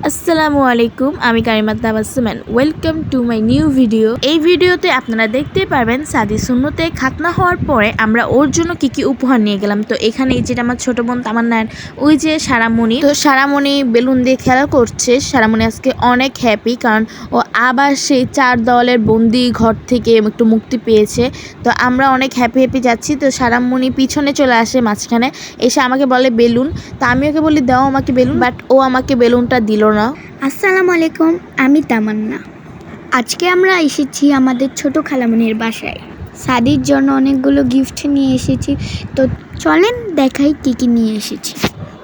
আসসালামু আলাইকুম, আমি Karimat Tabassum. Welcome to my new video. এই ভিডিওতে আপনারা দেখতে পারবেন সাদি সুন্নতে খাতনা হওয়ার পরে আমরা ওর জন্য কি কি উপহার নিয়ে গেলাম। তো এখানে এই যেটা আমার ছোট বোন তামান্নার, ওই যে সারামণি, তো সারামণি বেলুন দিয়ে খেলা করছে। সারামণি আজকে অনেক হ্যাপি, কারণ ও আবার সেই 4 দেওয়ালের বন্দি ঘর থেকে একটু মুক্তি পেয়েছে। তো আমরা অনেক হ্যাপি যাচ্ছি। তো সারামণি পিছনে চলে আসে, মাঝখানে এসে আমাকে বলে বেলুন। তা আমি ওকে বলি দাও আমাকে বেলুন, বাট ও আমাকে বেলুনটা দিল না। আসসালামু আলাইকুম, আমি তামান্না। আজকে আমরা এসেছি আমাদের ছোট খালামণির বাসায়। সাদির জন্য অনেকগুলো গিফট নিয়ে এসেছি। তো চলেন দেখাই কি কি নিয়ে এসেছি।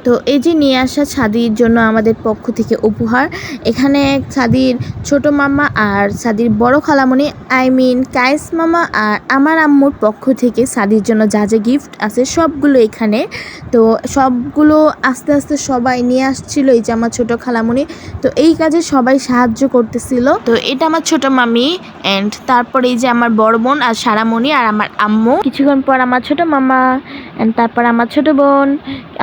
তো এই যে নিয়ে আসা সাদির জন্য আমাদের পক্ষ থেকে উপহার। এখানে সাদির ছোট মামা আর সাদির বড় খালামণি, কায়েস মামা আর আমার আম্মুর পক্ষ থেকে সাদির জন্য যা যা গিফট আছে সবগুলো এখানে। তো সবগুলো আস্তে আস্তে সবাই নিয়ে আসছিল। এই যে আমার ছোট খালামণি, তো এই কাজে সবাই সাহায্য করতেছিল। তো এটা আমার ছোট মামি, অ্যান্ড তারপরে এই যে আমার বড় বোন আর সারামণি আর আমার আম্মু। কিছুক্ষণ পর আমার ছোট মামা, অ্যান্ড তারপর আমার ছোট বোন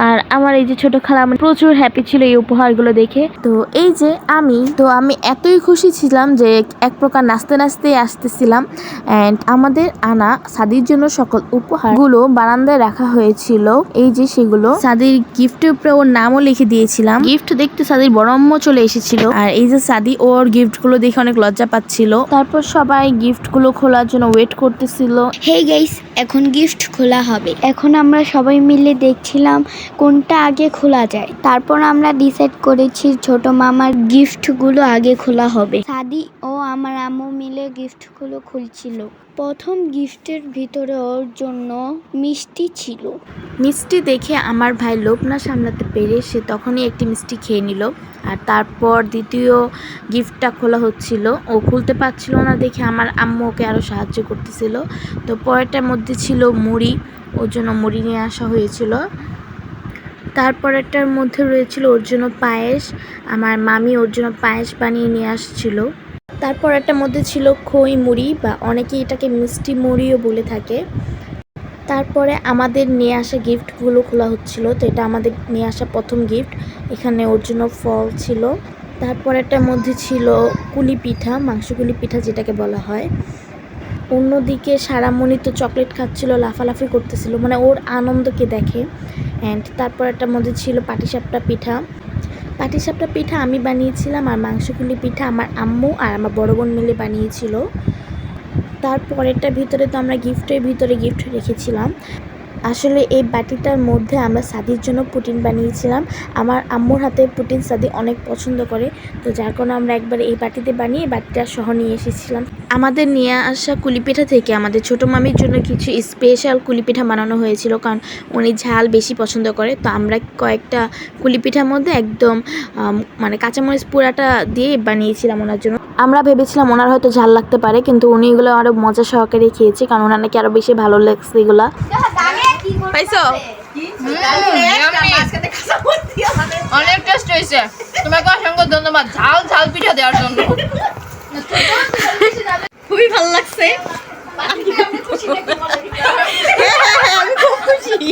আর আমার এই যে ছোট খালামণি। প্রচুর হ্যাপি ছিল এই উপহারগুলো দেখে। তো এই যে আমি এতই খুশি ছিলাম যে এক প্রকার নাচতে নাচতেই আসতেছিলাম। অ্যান্ড আমাদের আনা সাদির জন্য সকল উপহারগুলো বারান্দায় রাখা হয়েছিল। এই যে সেগুলো সাদির গিফটের উপরে ওর নামও লিখে দিয়েছিলাম। গিফট দেখতে সাদির বড় আম্মু চলে এসেছিল, আর এই যে সাদি ওর গিফটগুলো দেখে অনেক লজ্জা পাচ্ছিল। তারপর সবাই গিফটগুলো খোলার জন্য ওয়েট করতেছিল। হে গাইস, এখন গিফট খোলা হবে। এখন আমরা সবাই মিলে দেখছিলাম কোনটা আগে খোলা যায়। তারপর আমরা ডিসাইড করেছি ছোট মামার গিফটগুলো আগে খোলা হবে। সাদি ও আমার আম্মু মিলে গিফটগুলো খুলছিল। প্রথম গিফটের ভিতরে ওর জন্য মিষ্টি ছিল। মিষ্টি দেখে আমার ভাই লোভ না সামলাতে পেরে সে তখনই একটি মিষ্টি খেয়ে নিল। আর তারপর দ্বিতীয় গিফটটা খোলা হচ্ছিল, ও খুলতে পারছিল না দেখে আমার আম্মু ওকে আরও সাহায্য করতেছিল। তো পরেরটার মধ্যে ছিল মুড়ি, ওর জন্য মুড়ি নিয়ে আসা হয়েছিল। তারপরেরটার মধ্যে রয়েছিল ওর জন্য পায়েস, আমার মামি ওর জন্য পায়েস বানিয়ে নিয়ে আসছিল। তারপর একটা মধ্যে ছিল খই মুড়ি, বা অনেকে এটাকে মিষ্টি মুড়িও বলে থাকে। তারপরে আমাদের নিয়ে আসা গিফটগুলো খোলা হচ্ছিল। তো এটা আমাদের নিয়ে আসা প্রথম গিফট। এখানে ওর জন্য ফল ছিল। তারপর একটার মধ্যে ছিল কুলি পিঠা, মাংস কুলি পিঠা যেটাকে বলা হয়। অন্যদিকে সারামণি তো চকলেট খাচ্ছিল, লাফালাফি করতেছিল, মানে ওর আনন্দকে দেখে। অ্যান্ড তারপর একটার মধ্যে ছিল পাটিসাপটা পিঠা। পাটিসাপটা পিঠা আমি বানিয়েছিলাম, আর মাংসকুলি পিঠা আমার আম্মু আর আমার বড় বোন মিলে বানিয়েছিল। তারপরেরটার ভিতরে তো আমরা গিফটের ভিতরে গিফট রেখেছিলাম। আসলে এই বাটিটার মধ্যে আমরা সাদির জন্য পুটিন বানিয়েছিলাম। আমার আম্মুর হাতে পুটিন সাদি অনেক পছন্দ করে, তো যার কারণে আমরা একবার এই বাটিতে বানিয়ে বাটিটা সহ নিয়ে এসেছিলাম। আমাদের নিয়ে আসা কুলিপিঠা থেকে আমাদের ছোটো মামির জন্য কিছু স্পেশাল কুলিপিঠা বানানো হয়েছিল, কারণ উনি ঝাল বেশি পছন্দ করে। তো আমরা কয়েকটা কুলিপিঠার মধ্যে একদম মানে কাঁচামরিচ পুরাটা দিয়ে বানিয়েছিলাম ওনার জন্য। আমরা ভেবেছিলাম ওনার হয়তো ঝাল লাগতে পারে, কিন্তু উনি এগুলো আরও মজা সহকারে খেয়েছে, কারণ ওনার নাকি আরও বেশি ভালো লাগছে এগুলা। পাইছো? অনেক টেস্ট হয়েছে। তোমাকে অসংখ্য ধন্যবাদ ঝাল ঝাল পিঠা দেওয়ার জন্য। খুবই ভালো লাগছে। আমি খুব খুশি।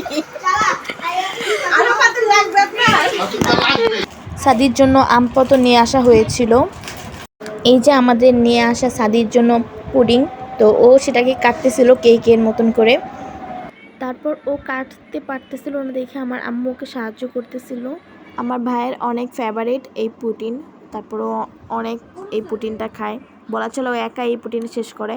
সাদির জন্য আমপত্র নিয়ে আসা হয়েছিল। এই যে আমাদের নিয়ে আসা সাদির জন্য পুডিং, তো ও সেটাকে কাটতেছিল কেকের মতন করে। তারপর ও কাটতে পারতেছিল না দেখে আমার আম্মু ওকে সাহায্য করতেছিল। আমার ভাইয়ের অনেক ফেভারিট এই পুটিন, তারপর ও অনেক এই পুটিনটা খায়। বলা চলে ও একা এই পুটিন শেষ করে।